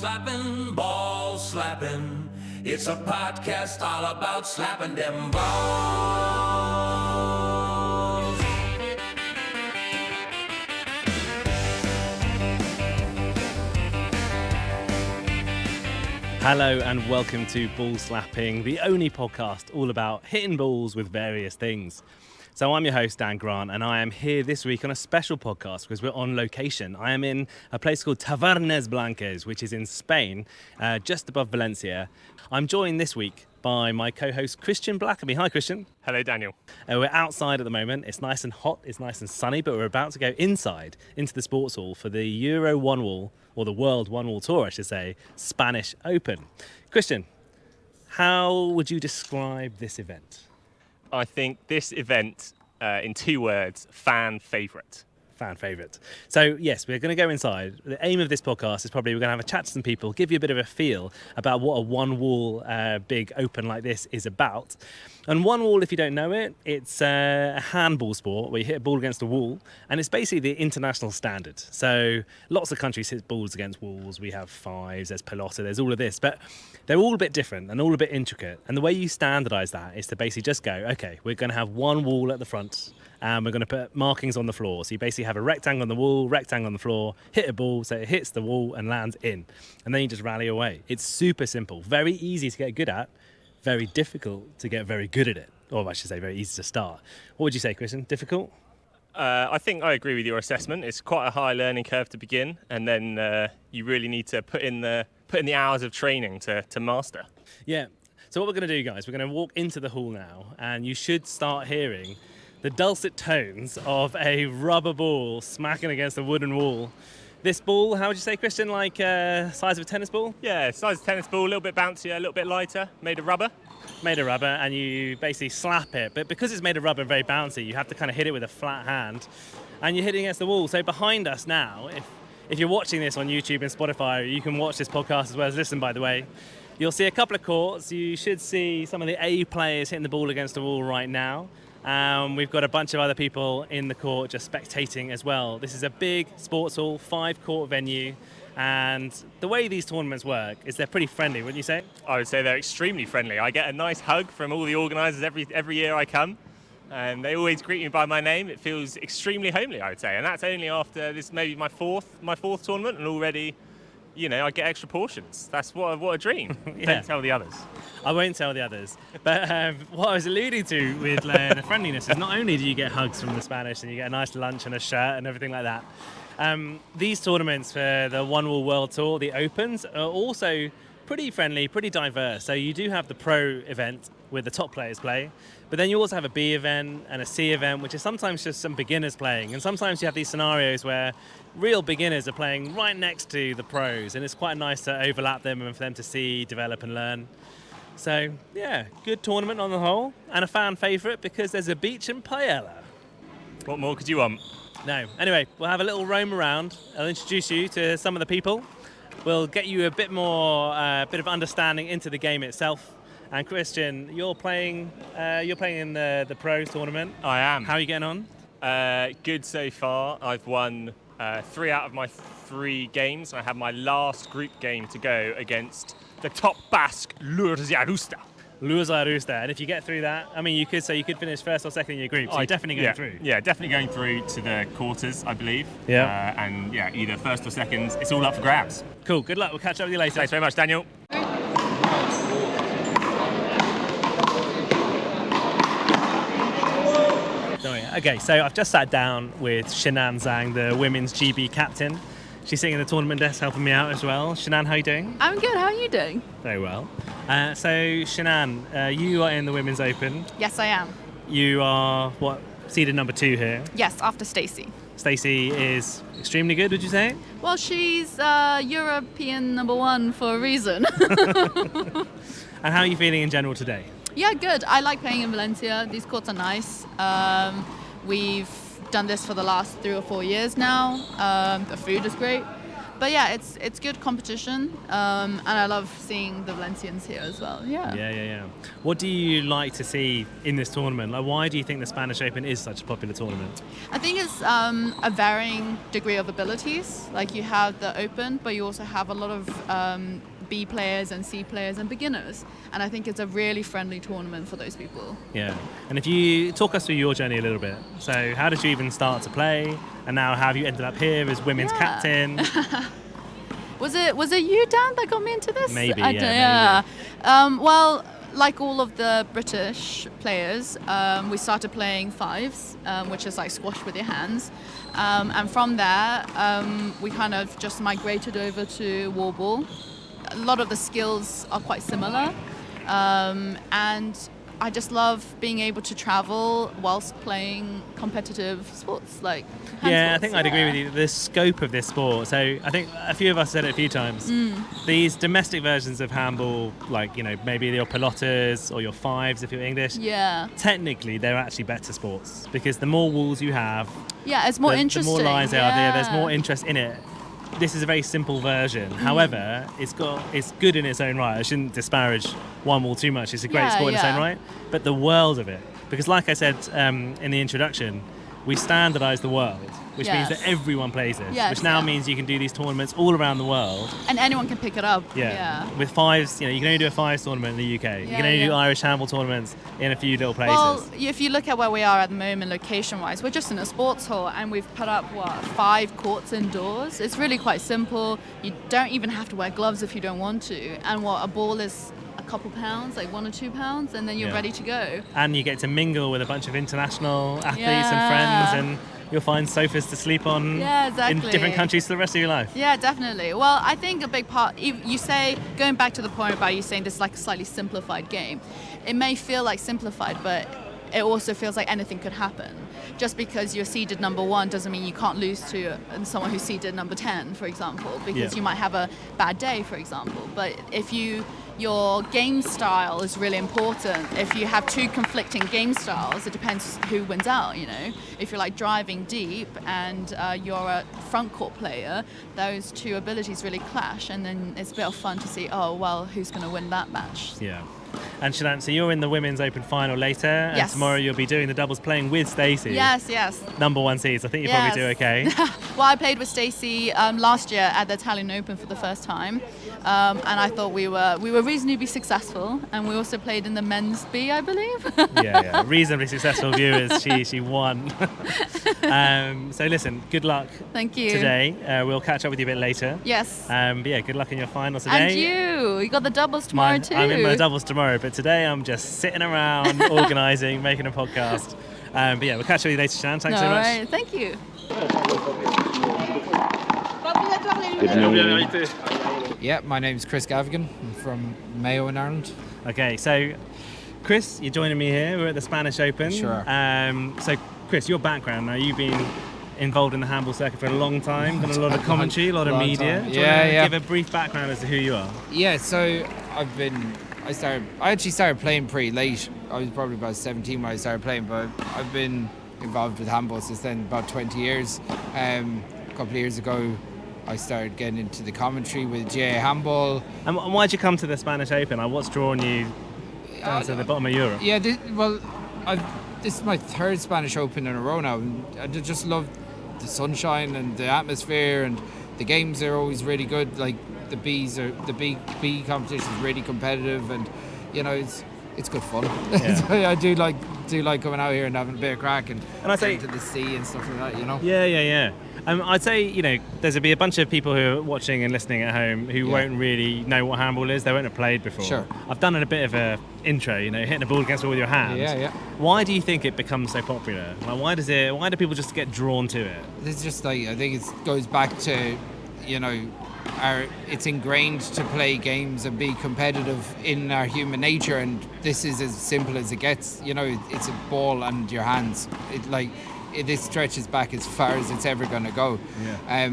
ball slapping. It's a podcast all about slapping them balls. Hello and welcome to Ball Slapping, the only podcast all about hitting balls with various things. So I'm your host, Dan Grant, and I am here this week on a special podcast because we're on location. I am in a place called Tavernes Blanques, which is in Spain, just above Valencia. I'm joined this week by my co-host, Christian Blackaby. Hi, Christian. Hello, Daniel. We're outside at the moment. It's nice and hot, it's nice and sunny, but we're about to go inside into the sports hall for the Euro One-Wall, or the World One-Wall Tour, I should say, Spanish Open. Christian, how would you describe this event? I think this event, in 2 words, fan favourite. Fan favourite. So yes, we're going to go inside. The aim of this podcast is probably we're going to have a chat to some people, give you a bit of a feel about what a one-wall big open like this is about. And one wall, if you don't know it, it's a handball sport where you hit a ball against a wall, and it's basically the international standard. So lots of countries hit balls against walls. We have fives, there's pelota, there's all of this, but they're all a bit different and all a bit intricate. And the way you standardise that is to basically just go, okay, we're going to have one wall at the front, and we're going to put markings on the floor. So you basically have a rectangle on the wall, rectangle on the floor, hit a ball, so it hits the wall and lands in. And then you just rally away. It's super simple, very easy to get good at, very difficult to get very good at it. Or I should say very easy to start. What would you say, Christian? Difficult? I think I agree with your assessment. It's quite a high learning curve to begin, and then you really need to put in the hours of training to master. Yeah. So what we're going to do, guys, we're going to walk into the hall now, and you should start hearing the dulcet tones of a rubber ball smacking against a wooden wall. This ball, how would you say, Christian, like size of a tennis ball? Yeah, size of tennis ball, a little bit bouncier, a little bit lighter, made of rubber. Made of rubber, and you basically slap it. But because it's made of rubber and very bouncy, you have to kind of hit it with a flat hand, and you're hitting against the wall. So behind us now, if you're watching this on YouTube and Spotify, you can watch this podcast as well as listen, by the way. You'll see a couple of courts. You should see some of the A players hitting the ball against the wall right now. We've got a bunch of other people in the court just spectating as well. This is a big sports hall, 5-court venue, and the way these tournaments work is they're pretty friendly, wouldn't you say? I would say they're extremely friendly. I get a nice hug from all the organisers every year I come, and they always greet me by my name. It feels extremely homely, I would say, and that's only after this maybe my fourth tournament, and already, you know, I get extra portions. That's what a dream. Yeah. Don't tell the others. I won't tell the others. But what I was alluding to with the friendliness is not only do you get hugs from the Spanish and you get a nice lunch and a shirt and everything like that, these tournaments for the One Wall World Tour, the Opens, are also pretty friendly, pretty diverse. So you do have the pro event where the top players play, but then you also have a B event and a C event, which is sometimes just some beginners playing. And sometimes you have these scenarios where real beginners are playing right next to the pros, and it's quite nice to overlap them and for them to see, develop and learn. So yeah, good tournament on the whole, and a fan favourite because there's a beach and paella. What more could you want? No. Anyway, we'll have a little roam around. I'll introduce you to some of the people. We'll get you a bit more, bit of understanding into the game itself. And Christian, you're playing in the pros tournament. I am. How are you getting on? Good so far. I've won 3 out of my 3 games. I have my last group game to go against the top Basque Lurzarusta. And if you get through that, I mean, you could finish first or second in your group, so you're definitely going through. Yeah, definitely going through to the quarters, I believe. Yeah. And yeah, either first or second, it's all up for grabs. Cool, good luck. We'll catch up with you later. Thanks very much, Daniel. Okay, so I've just sat down with Shinan Zhang, the women's GB captain. She's sitting in the tournament desk helping me out as well. Shinan, how are you doing? I'm good, how are you doing? Very well. So Shinan, you are in the Women's Open. Yes, I am. You are, seeded number 2 here? Yes, after Stacey. Stacey is extremely good, would you say? Well, she's European number 1 for a reason. And how are you feeling in general today? Yeah, good. I like playing in Valencia. These courts are nice. We've done this for the last 3 or 4 years now. The food is great. But yeah, it's good competition, and I love seeing the Valencians here as well. Yeah. What do you like to see in this tournament? Like, why do you think the Spanish Open is such a popular tournament? I think it's a varying degree of abilities. Like you have the Open, but you also have a lot of B players and C players and beginners, and I think it's a really friendly tournament for those people. Yeah, and if you talk us through your journey a little bit. So how did you even start to play, and now how have you ended up here as women's captain? Was it you, Dan, that got me into this? Maybe, Maybe. Well, like all of the British players, we started playing fives, which is like squash with your hands. And from there, we kind of just migrated over to Wallball. A lot of the skills are quite similar. And I just love being able to travel whilst playing competitive sports like hand Yeah, I sports, think I'd agree with you. The scope of this sport. So I think a few of us said it a few times. These domestic versions of handball, like, you know, maybe your pelotas or your fives if you're English. Yeah. Technically, they're actually better sports because the more walls you have, Yeah, it's more the interesting. more lines there are there. There's Yeah. more interest in it. This is a very simple version. However, it's good in its own right. I shouldn't disparage one wall too much. It's a great sport in its own right. But the world of it, because like I said in the introduction, we standardise the world, which means that everyone plays this, which now means you can do these tournaments all around the world. And anyone can pick it up. With fives, you know, you can only do a fives tournament in the UK. You can only do Irish handball tournaments in a few little places. Well, if you look at where we are at the moment, location-wise, we're just in a sports hall, and we've put up 5 courts indoors. It's really quite simple. You don't even have to wear gloves if you don't want to. And a ball is a couple pounds, like 1 or 2 pounds, and then you're ready to go. And you get to mingle with a bunch of international athletes and friends, and you'll find sofas to sleep on in different countries for the rest of your life. Yeah, definitely. Well, I think a big part, you say, going back to the point about you saying this is like a slightly simplified game, it may feel like simplified, but it also feels like anything could happen. Just because you're seeded number 1 doesn't mean you can't lose to someone who's seeded number 10, for example, because you might have a bad day, for example. But if your game style is really important. If you have 2 conflicting game styles, it depends who wins out, you know. If you're like driving deep and you're a front court player, those 2 abilities really clash, and then it's a bit of fun to see, oh, well, who's going to win that match? Yeah. And Shinan, so you're in the Women's Open final later, and tomorrow you'll be doing the doubles playing with Stacey. Yes. Number 1 seeds. I think you probably do okay. Well, I played with Stacey last year at the Italian Open for the first time, and I thought we were reasonably successful, and we also played in the men's B, I believe. yeah, reasonably successful viewers. She won. So listen, good luck. Thank you. Today, we'll catch up with you a bit later. Yes. But yeah, good luck in your final today. And you got the doubles tomorrow too. I'm in my doubles tomorrow, but today I'm just sitting around organising, making a podcast. But yeah, we'll catch up with you later, Shinan. Thanks so much. Right. Thank you. Yeah, my name's Chris Gavaghan. I'm from Mayo in Ireland. Okay, so Chris, you're joining me here. We're at the Spanish Open. Sure. So Chris, your background now, you've been involved in the handball circuit for a long time, done a lot of commentary, a lot of media. Time. Do you want to give a brief background as to who you are? Yeah, so I actually started playing pretty late. I was probably about 17 when I started playing, but I've been involved with handball since then, about 20 years. A couple of years ago, I started getting into the commentary with GAA Handball. And why'd you come to the Spanish Open? Like, what's drawn you down to the bottom of Europe? Yeah, this is my 3rd Spanish Open in a row now. I just love the sunshine and the atmosphere, and the games are always really good. Like the B competition is really competitive, and you know it's good fun. I do like coming out here and having a bit of crack and I say to the sea and stuff like that. You know. Yeah. I'd say, you know, there'll be a bunch of people who are watching and listening at home who won't really know what handball is. They won't have played before. Sure. I've done a bit of a intro, you know, hitting a ball against the wall with your hands. Yeah. Why do you think it becomes so popular? Like, why do people just get drawn to it? It's just like, I think it goes back to, you know, it's ingrained to play games and be competitive in our human nature, and this is as simple as it gets. You know, it's a ball and your hands. This stretches back as far as it's ever going to go. Yeah.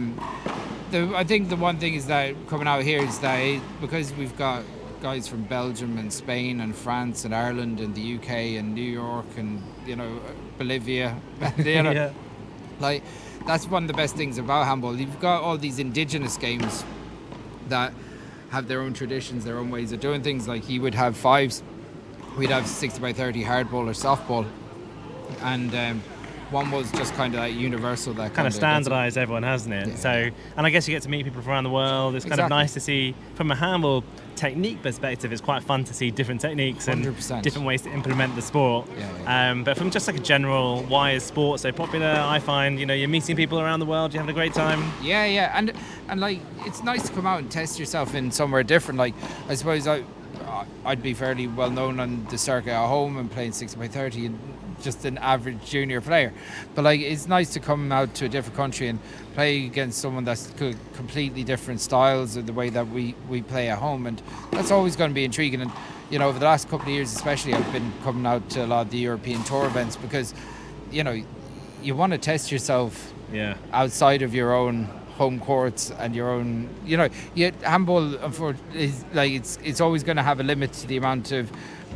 I think the one thing is that coming out here is that because we've got guys from Belgium and Spain and France and Ireland and the UK and New York and, you know, Bolivia, you know, like that's one of the best things about handball. You've got all these indigenous games that have their own traditions, their own ways of doing things. Like you would have fives, we'd have 60x30 hardball or softball, and one was just kind of that universal, that kind of standardised everyone, hasn't it? Yeah. So, and I guess you get to meet people from around the world. It's kind of Exactly. nice to see, from a handball technique perspective, it's quite fun to see different techniques and 100%. different ways to implement the sport. Yeah. But from just like a general, why is sport so popular? I find, you're meeting people around the world, you're having a great time. Yeah, and like it's nice to come out and test yourself in somewhere different. Like I suppose I'd be fairly well known on the circuit at home and playing 60x30 and just an average junior player, but like it's nice to come out to a different country and play against someone that's completely different styles of the way that we play at home, and that's always going to be intriguing. And over the last couple of years especially, I've been coming out to a lot of the European Tour events because you want to test yourself outside of your own home courts and your own, handball is like it's always going to have a limit to the amount of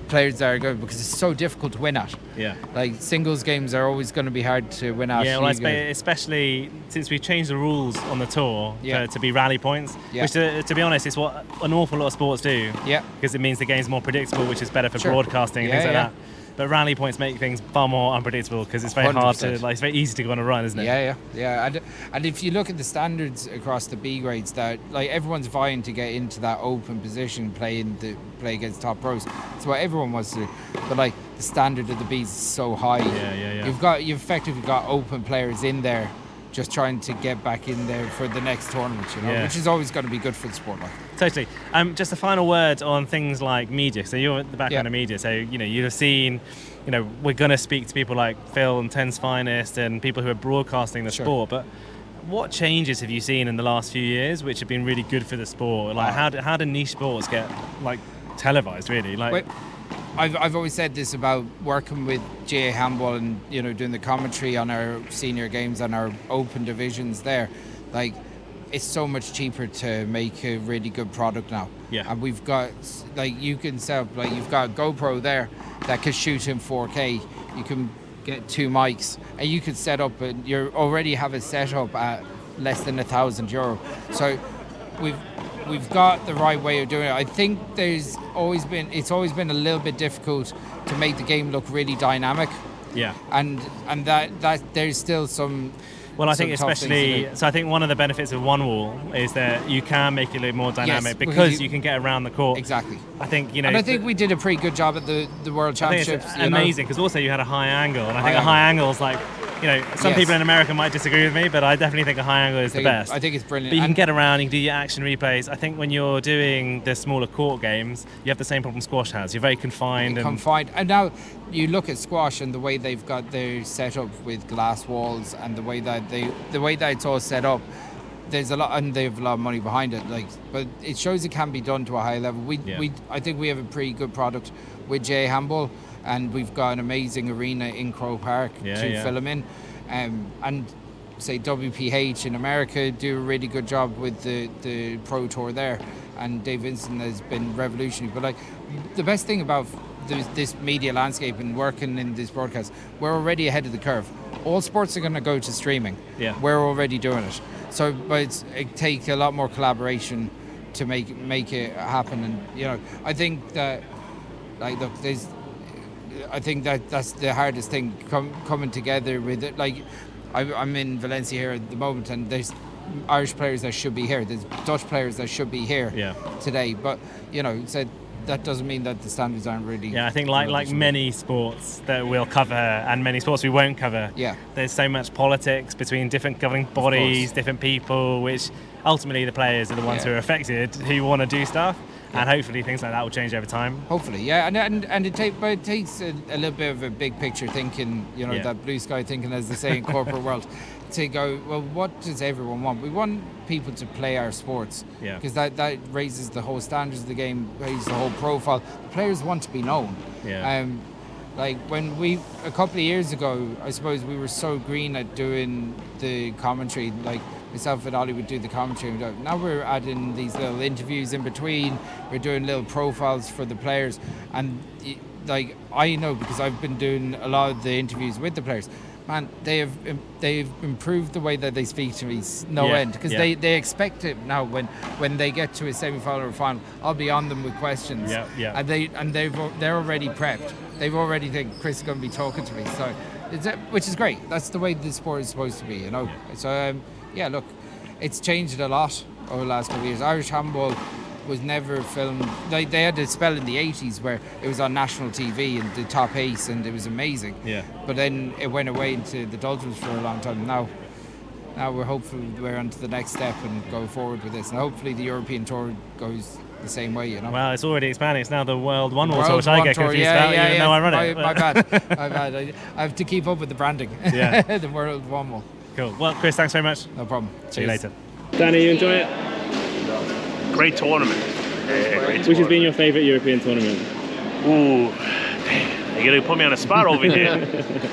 players that are good because it's so difficult to win at. Yeah. Like singles games are always going to be hard to win at. Yeah, well, especially since we changed the rules on the tour to be rally points, Yeah. which to be honest is what an awful lot of sports do. Yeah. Because it means the game's more predictable, which is better for Sure. broadcasting and Yeah, things like yeah. that. But rally points make things far more unpredictable because it's very hard to, 100%. it's very easy to go on a run, isn't it? Yeah. And if you look at the standards across the B grades, that like everyone's vying to get into that open position, play against top pros. It's what everyone wants to do. But like the standard of the Bs is so high. Yeah. You've effectively got open players in there, just trying to get back in there for the next tournament. Yeah. Which is always going to be good for the sport. Like. Totally. Just a final word on things like media. So you're at the background of media. So, you'd have seen, we're going to speak to people like Phil and Ten's Finest and people who are broadcasting the sport. But what changes have you seen in the last few years which have been really good for the sport? Like how do niche sports get like televised really? Like I've always said this about working with GAA Handball and doing the commentary on our senior games and our open divisions there. Like it's so much cheaper to make a really good product now. Yeah. And we've got you can set up you've got a GoPro there that can shoot in 4K. You can get 2 mics and you can set up and you already have it set up at less than €1,000. So we've got the right way of doing it. I think it's always been a little bit difficult to make the game look really dynamic. Yeah. And that there's still some. Well, I think some tough things to especially, do. so I think one of the benefits of one wall is that you can make it look more dynamic because because you can get around the court. Exactly. I think, And I think we did a pretty good job at the World I think Championships. it's amazing because also you had a high angle, and I think High a high angle is like, some Yes. people in America might disagree with me, but I definitely think a high angle is the best. I think it's brilliant. But you can And- get around, you can do your action replays. I think when you're doing the smaller court games, you have the same problem squash has. You're very confined. And now you look at squash and the way they've got their setup with glass walls and the way that it's all set up. There's a lot, and they have a lot of money behind it. But it shows it can be done to a high level. I think we have a pretty good product with GAA Handball, and we've got an amazing arena in Crow Park to fill them in. And say WPH in America do a really good job with the Pro Tour there, and Dave Vincent has been revolutionary. But the best thing about this media landscape and working in this broadcast, we're already ahead of the curve. All sports are going to go to streaming. Yeah. We're already doing it. So, but it takes a lot more collaboration to make it happen. And I think that look, I think that's the hardest thing, coming together with it. I'm in Valencia here at the moment, and there's Irish players that should be here. There's Dutch players that should be here today. But that doesn't mean that the standards aren't really. Yeah, I think like many sports that we'll cover and many sports we won't cover. Yeah. There's so much politics between different governing bodies, different people, which ultimately the players are the ones who are affected, who want to do stuff. And hopefully things like that will change over time. Hopefully, yeah, and it takes a little bit of a big picture thinking, that blue sky thinking, as they say in corporate world, to go, well, what does everyone want? We want people to play our sports, because that raises the whole standards of the game, raises the whole profile. The players want to be known. When a couple of years ago, I suppose we were so green at doing the commentary, myself and Ollie would do the commentary. Now we're adding these little interviews in between. We're doing little profiles for the players. And I know, because I've been doing a lot of the interviews with the players, man, they've improved the way that they speak to me end, because they expect it now. When they get to a semi-final or final, I'll be on them with questions. And they're already prepped. They've already think Chris is going to be talking to me. So, which is great. That's the way the sport is supposed to be, you know. So look, it's changed a lot over the last couple of years. Irish handball was never filmed. They had a spell in the 80s where it was on national TV and the top ace, and it was amazing. Yeah. But then it went away into the doldrums for a long time. Now we're hopeful we're on to the next step and go forward with this. And hopefully the European Tour goes the same way, you know. Well, it's already expanding. It's now the World One Wall Tour, which I get confused about, even though I run it. My bad. I have to keep up with the branding. Yeah. The World One Wall. Cool. Well, Chris, thanks very much. No problem. See you later. Danny, you enjoy it? Great tournament. Which has been your favourite European tournament? Ooh, you're gonna put me on a spot over here.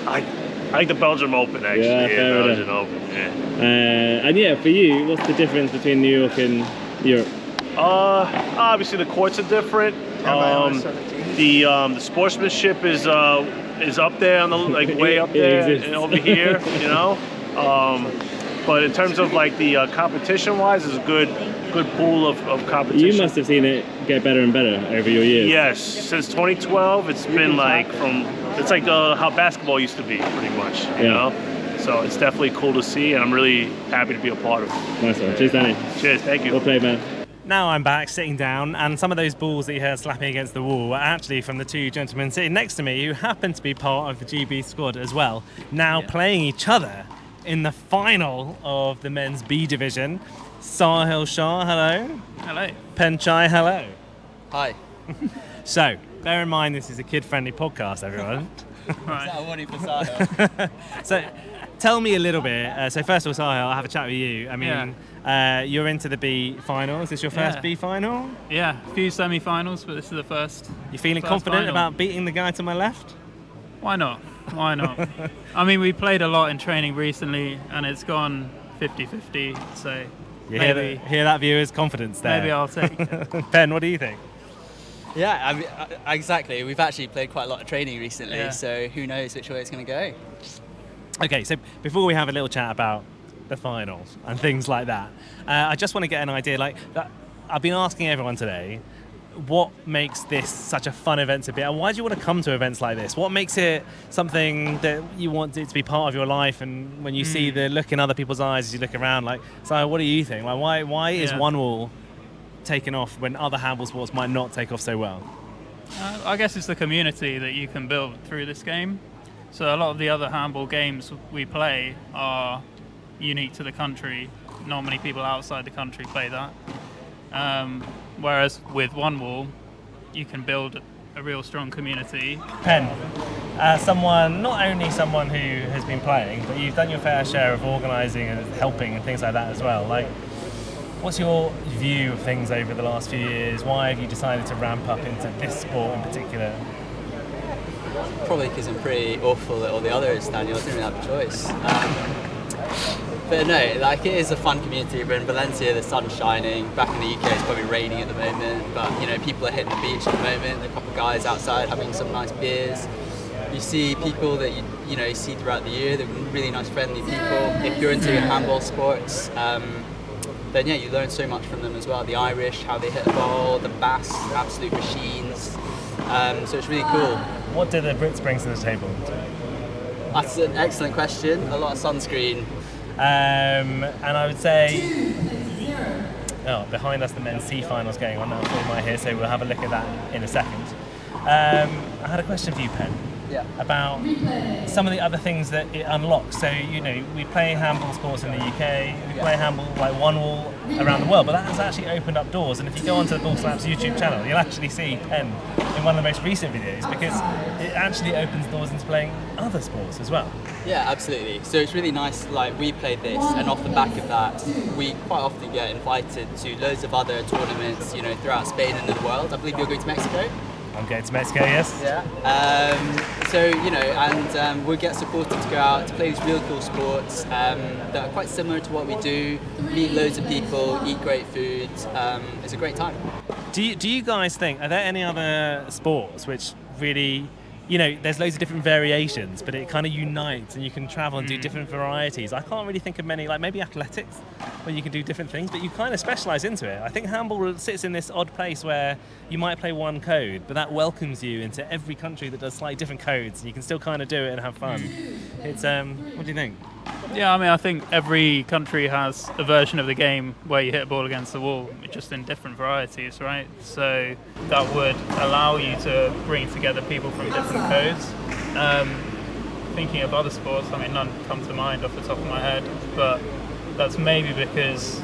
I like the Belgium Open, actually. Yeah, fair Belgium enough. Open. Yeah. And for you, what's the difference between New York and Europe? Obviously the courts are different. The sportsmanship is up there on the way up there and over here, you know. But in terms of like the competition-wise, it's a good pool of competition. You must have seen it get better and better over your years. Yes, since 2012, it's been like it's like how basketball used to be, pretty much. You know, so it's definitely cool to see, and I'm really happy to be a part of it. Nice one. Cheers, Danny. Cheers. Thank you. Well played, man. Now I'm back sitting down, and some of those balls that you heard slapping against the wall were actually from the two gentlemen sitting next to me who happen to be part of the GB squad as well, now playing each other in the final of the men's B division. Sahil Shah, hello. Hello. Penn Chai, hello. Hi. So, bear in mind this is a kid-friendly podcast, everyone. Right. Is that a warning for Sahil? So, tell me a little bit. So first of all, Sahil, I'll have a chat with you. I mean, you're into the B final. Is this your first B final? Yeah, a few semi-finals, but this is the first. You feeling first confident final. about beating the guy to my left? Why not? Why not? I mean, we played a lot in training recently, and it's gone 50-50. So You maybe hear that, viewers? Confidence there. maybe I'll take it. Ben, what do you think? Yeah, I mean, exactly. We've actually played quite a lot of training recently, so who knows which way it's going to go. Okay, so before we have a little chat about the finals and things like that, I just want to get an idea. Like, I've been asking everyone today, what makes this such a fun event to be? And why do you want to come to events like this? What makes it something that you want it to be part of your life? And when you see the look in other people's eyes as you look around, like, so what do you think? Like, why is one wall taken off when other handball sports might not take off so well? I guess it's the community that you can build through this game. So a lot of the other handball games we play are unique to the country. Not many people outside the country play that. Whereas with One Wall, you can build a real strong community. Penn, not only someone who has been playing, but you've done your fair share of organising and helping and things like that as well. Like, what's your view of things over the last few years? Why have you decided to ramp up into this sport in particular? Probably because I'm pretty awful at all the others, Daniel. I didn't really have a choice. But no, like, it is a fun community. We're in Valencia, the sun's shining. Back in the UK, it's probably raining at the moment, but you know, people are hitting the beach at the moment. There are a couple of guys outside having some nice beers. You see people that you see throughout the year. They're really nice, friendly people. If you're into handball sports, then you learn so much from them as well. The Irish, how they hit a ball, the Basques, absolute machines. So it's really cool. What do the Brits bring to the table? That's an excellent question. A lot of sunscreen. And I would say, behind us the men's C finals going on now for my here, so we'll have a look at that in a second. I had a question for you, Penn, about some of the other things that it unlocks. So, we play handball sports in the UK, we play handball like One Wall around the world, but that has actually opened up doors. And if you go onto the Ball Slaps YouTube channel, you'll actually see Penn in one of the most recent videos, because it actually opens doors into playing other sports as well. Yeah, absolutely. So it's really nice, like, we played this, and off the back of that, we quite often get invited to loads of other tournaments, throughout Spain and the world. I believe you're going to Mexico? I'm going to Mexico, yes. Yeah. And we get supported to go out to play these real cool sports that are quite similar to what we do, meet loads of people, eat great food. It's a great time. Do you guys think, are there any other sports which really there's loads of different variations, but it kind of unites and you can travel and do different varieties. I can't really think of many, like maybe athletics, where you can do different things, but you kind of specialise into it. I think handball sits in this odd place where you might play one code, but that welcomes you into every country that does slightly different codes, and you can still kind of do it and have fun. It's what do you think? Yeah, I mean, I think every country has a version of the game where you hit a ball against the wall, just in different varieties, right? So that would allow you to bring together people from different codes. Thinking of other sports, I mean, none come to mind off the top of my head, but that's maybe because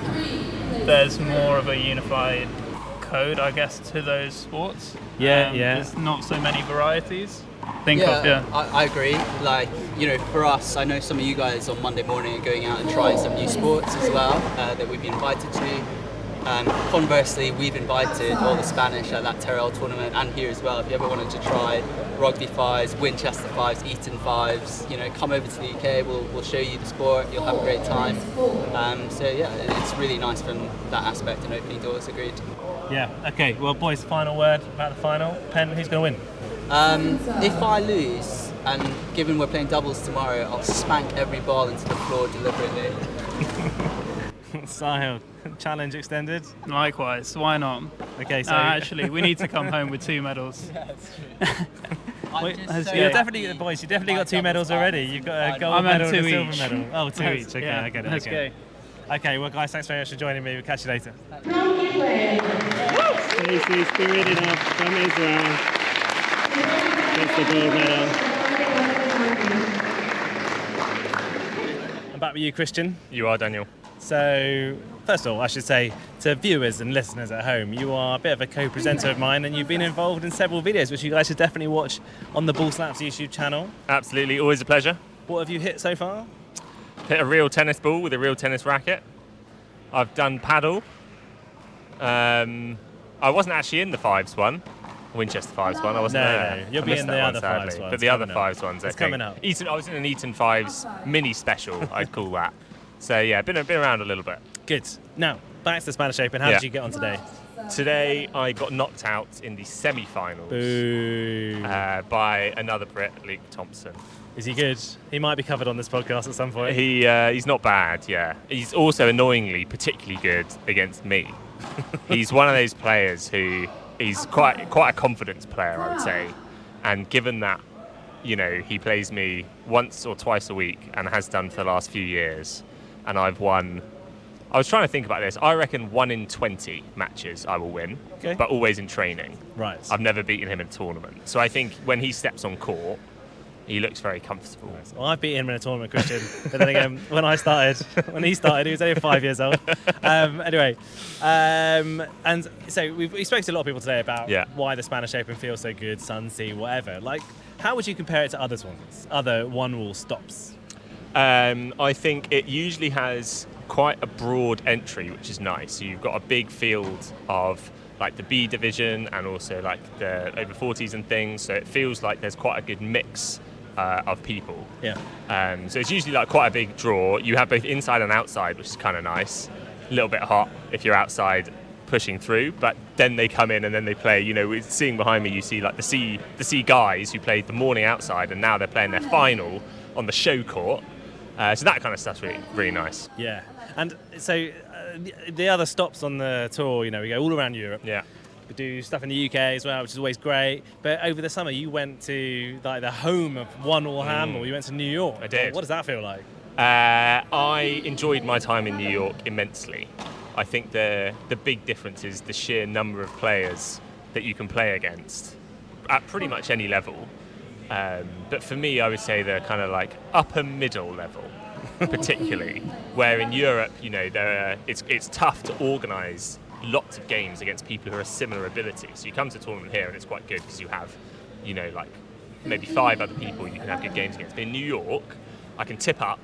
there's more of a unified code, I guess, to those sports. Yeah. There's not so many varieties. I agree. Like, for us, I know some of you guys on Monday morning are going out and trying some new sports as well that we've been invited to. Conversely, we've invited all the Spanish at that Terrell tournament and here as well. If you ever wanted to try rugby fives, Winchester fives, Eton fives, come over to the UK. We'll show you the sport. You'll have a great time. It's really nice from that aspect and opening doors. Agreed. Yeah. Okay. Well, boys, final word about the final. Penn, who's going to win? If I lose, and given we're playing doubles tomorrow, I'll spank every ball into the floor deliberately. Sahil, challenge extended. Likewise, why not? Okay, so actually, we need to come home with 2 medals. Yeah, that's true. You definitely got 2 medals already. You've got a gold medal and a silver medal. Oh, 2 each. Okay, I get it. Let's go. Okay, well, guys, thanks very much for joining me. We'll catch you later. Stacey, spirited up from Israel. Gets the gold medal. I'm back with you, Christian. You are, Daniel. So, first of all, I should say to viewers and listeners at home, you are a bit of a co-presenter of mine, and you've been involved in several videos, which you guys should definitely watch on the Ball Slaps YouTube channel. Absolutely, always a pleasure. What have you hit so far? Hit a real tennis ball with a real tennis racket. I've done paddle. I wasn't actually in the fives one, Winchester fives one. I wasn't there. You'll be in the other fives one. But the other fives ones, it's coming up. I was in an Eton fives mini special, I'd call that. So yeah, been around a little bit. Good. Now, back to the Spanish Open. How did you get on today? Today I got knocked out in the semi-finals by another Brit, Luke Thompson. Is he good? He might be covered on this podcast at some point. He's not bad, yeah. He's also annoyingly particularly good against me. He's one of those players who he's quite a confidence player, I would say. And given that, he plays me once or twice a week and has done for the last few years, and I've won. I was trying to think about this. I reckon 1 in 20 matches I will win, but always in training. Right. I've never beaten him in a tournament. So I think when he steps on court, he looks very comfortable. Well, I've beaten him in a tournament, Christian. But then again, when he started, he was only 5 years old. Anyway, and so we spoke to a lot of people today about why the Spanish Open feels so good, Sun, Sea, whatever. Like, how would you compare it to other one-wall stops? I think it usually has quite a broad entry, which is nice. So you've got a big field of like the B division and also like the over 40s and things. So it feels like there's quite a good mix of people. Yeah. So it's usually like quite a big draw. You have both inside and outside, which is kind of nice. A little bit hot if you're outside pushing through, but then they come in and then they play. Seeing behind me, you see like the C guys who played the morning outside, and now they're playing their final on the show court. So that kind of stuff's really, really nice. Yeah. And so the other stops on the tour, we go all around Europe. Yeah. We do stuff in the UK as well, which is always great. But over the summer, you went to like the home of one-all handball. You went to New York. I did. What does that feel like? I enjoyed my time in New York immensely. I think the big difference is the sheer number of players that you can play against at pretty much any level. But for me, I would say the kind of like upper middle level, particularly, where in Europe, it's tough to organise lots of games against people who are a similar ability. So you come to a tournament here and it's quite good because you have, like maybe 5 other people you can have good games against. But in New York, I can tip up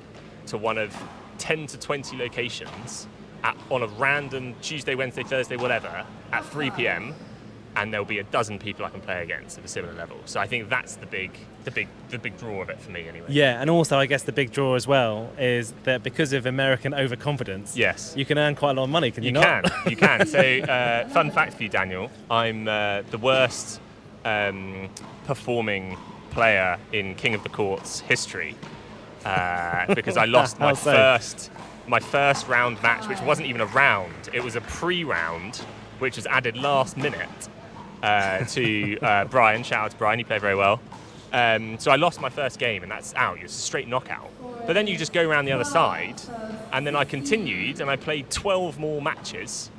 to one of 10 to 20 locations on a random Tuesday, Wednesday, Thursday, whatever, at 3 p.m. and there'll be a dozen people I can play against of a similar level. So I think that's the big draw of it for me anyway. Yeah, and also I guess the big draw as well is that because of American overconfidence, yes, you can earn quite a lot of money, can you not? You can. So fun fact for you, Daniel, I'm the worst performing player in King of the Court's history because I lost my first round match, which wasn't even a round. It was a pre-round, which was added last minute to Brian. Shout out to Brian, he played very well. So I lost my first game, and that's out. It was a straight knockout. But then you just go around the other side, and then I continued, and I played 12 more matches,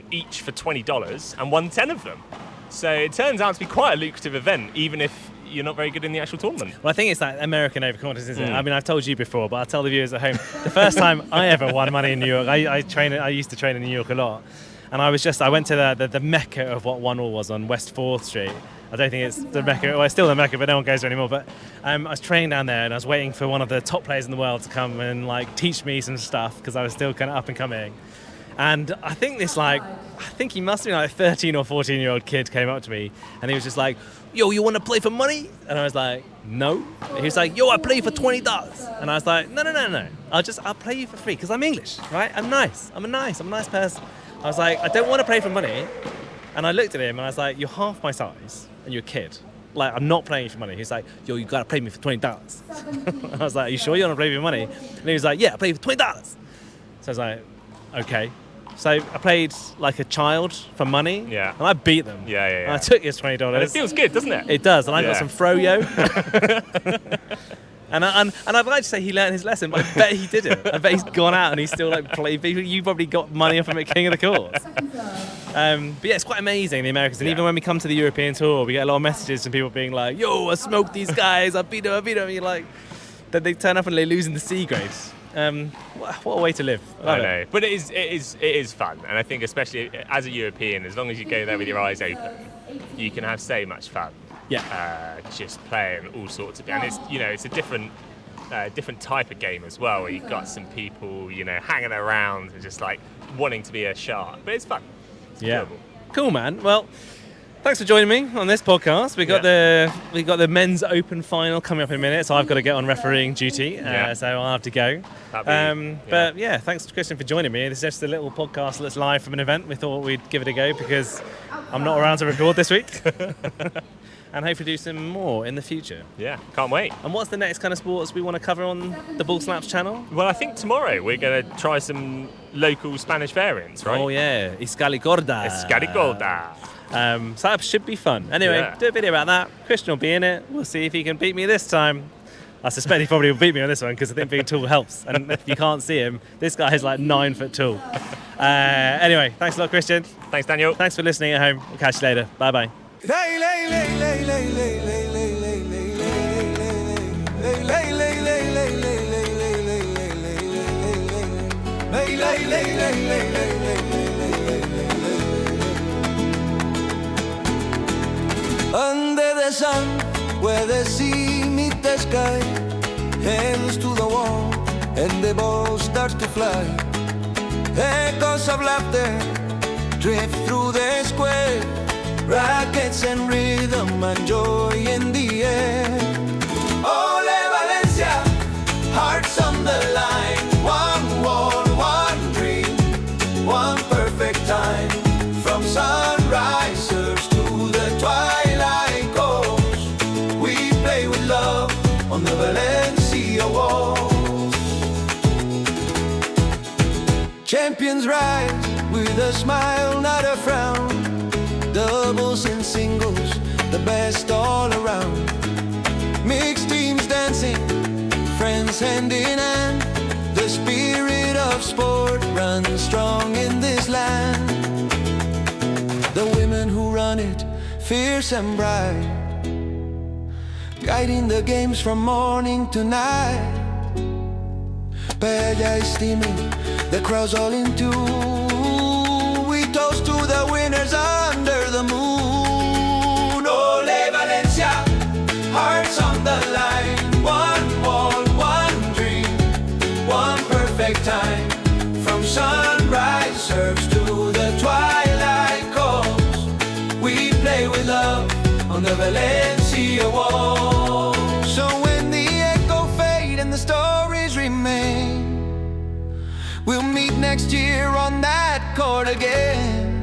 each for $20, and won 10 of them. So it turns out to be quite a lucrative event, even if you're not very good in the actual tournament. Well, I think it's that American overconfidence, isn't it? I mean, I've told you before, but I'll tell the viewers at home. The first time I ever won money in New York, I used to train in New York a lot, and I went to the mecca of what 1 All was on West 4th Street. I don't think it's the mecca, well, it's still the mecca, but no one goes there anymore. But I was training down there, and I was waiting for one of the top players in the world to come and like teach me some stuff, because I was still kind of up and coming. And I think he must have been like a 13 or 14-year-old kid came up to me, and he was just like, yo, you want to play for money? And I was like, no. He was like, yo, I play for $20. And I was like, no. I'll play you for free, because I'm English, right? I'm nice. I'm a nice person. I was like, I don't want to play for money. And I looked at him and I was like, you're half my size and you're a kid. Like, I'm not playing you for money. He was like, yo, you got to pay me for $20. I was like, are you sure you want to play me for money? And he was like, yeah, I play you for $20. So I was like, okay. So I played like a child for money. Yeah. And I beat them. Yeah. And I took his $20. And it feels good, doesn't it? It does. And I got some froyo. And I'd like to say he learned his lesson, but I bet he didn't. I bet he's gone out and he's still like playing. You probably got money off him at King of the Courts. But yeah, it's quite amazing, the Americans. And even when we come to the European tour, we get a lot of messages from people being like, yo, I smoked these guys, I beat them. You're like, then they turn up and they lose in the C grades. What a way to live. I know. But it is fun. And I think especially as a European, as long as you go there with your eyes open, you can have so much fun. Yeah. Just playing all sorts of, and it's a different type of game as well, where you've got some people hanging around and just like wanting to be a shark, but it's fun. It's enjoyable. Cool, man. Well, thanks for joining me on this podcast. We got the men's open final coming up in a minute, so I've got to get on refereeing duty, so I'll have to go. But yeah, thanks Christian for joining me. This is just a little podcast that's live from an event. We thought we'd give it a go because I'm not around to record this week. And hopefully do some more in the future. Yeah, can't wait. And what's the next kind of sports we want to cover on the Ball Slaps channel? Well, I think tomorrow we're going to try some local Spanish variants, right? Oh yeah, Escalicorda. So that should be fun. Anyway, do a video about that. Christian will be in it. We'll see if he can beat me this time. I suspect he probably will beat me on this one because I think being tall helps. And if you can't see him, this guy is like 9 foot tall. Anyway, thanks a lot, Christian. Thanks, Daniel. Thanks for listening at home. We'll catch you later. Bye-bye. Under the sun, where the sea meet the sky, hands to the wall, and the ball starts to fly. Echoes of laughter drift through the square, rackets and rhythm and joy in the air. Ole Valencia, hearts on the line. One wall, one dream, one perfect time. From sunrisers to the twilight goes, we play with love on the Valencia walls. Champions rise with a smile, not a frown. Doubles and singles, the best all around. Mixed teams dancing, friends hand in hand. The spirit of sport runs strong in this land. The women who run it, fierce and bright, guiding the games from morning to night. Paella is steaming, the crowd's all into. We toast to the winners under the moon. Ole Valencia, hearts on the line. One wall, one dream, one perfect time. From sunrise serves to the twilight calls, we play with love on the Valencia wall. So when the echo fade and the stories remain, we'll meet next year on that court again.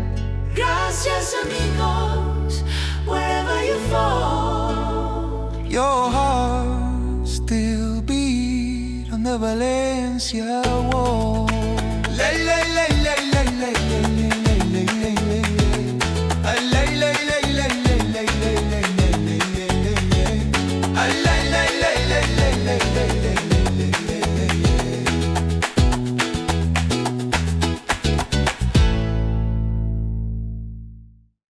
Gracias amigos, wherever you fall. Your heart still beat on the Valencia wall.